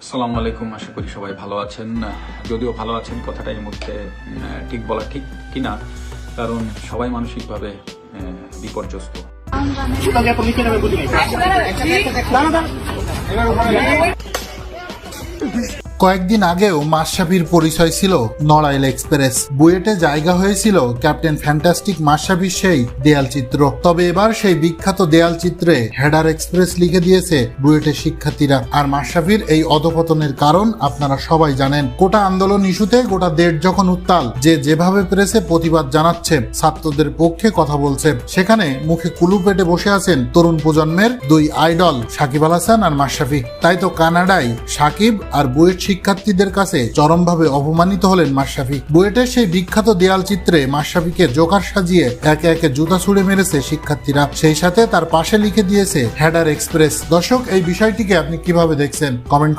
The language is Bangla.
আসসালামু আলাইকুম, আশা করি সবাই ভালো আছেন। যদিও ভালো আছেন কথাটা এই মুহূর্তে ঠিক বলা ঠিক কিনা, কারণ সবাই মানসিকভাবে বিপর্যস্ত। কয়েকদিন আগেও মাশরাফির পরিচয় ছিল নড়াইল এক্সপ্রেস, বুয়েটে জায়গা হয়েছিল ক্যাপ্টেন ফ্যান্টাস্টিক মাশরাফির সেই দেয়াল চিত্র। তবে এবার সেই বিখ্যাত দেয়াল চিত্রে হেডার এক্সপ্রেস লিখে দিয়েছে বুয়েটের শিক্ষার্থীরা। আর মাশরাফির এই অধপতনের কারণ আপনারা সবাই জানেন। কোটা আন্দোলন ইস্যুতে গোটা দেশ যখন উত্তাল, যে যেভাবে প্রেসে প্রতিবাদ জানাচ্ছে, ছাত্রদের পক্ষে কথা বলছে, সেখানে মুখে কুলু পেটে বসে আছেন তরুণ প্রজন্মের দুই আইডল সাকিব আল হাসান আর মাশরাফি। তাই তো কানাডায় সাকিব আর বুয়েট শিক্ষার্থীদের কাছে চরমভাবে অপমানিত হলেন মাশরাফি। বুয়েটের সেই বিখ্যাত দেয়াল চিত্রে মাশরাফিকে জোকার সাজিয়ে একে একে জুতা ছুড়ে মেরেছে শিক্ষার্থীরা, সেই সাথে তার পাশে লিখে দিয়েছে হেডার এক্সপ্রেস। দর্শক, এই বিষয়টিকে আপনি কিভাবে দেখছেন কমেন্ট করে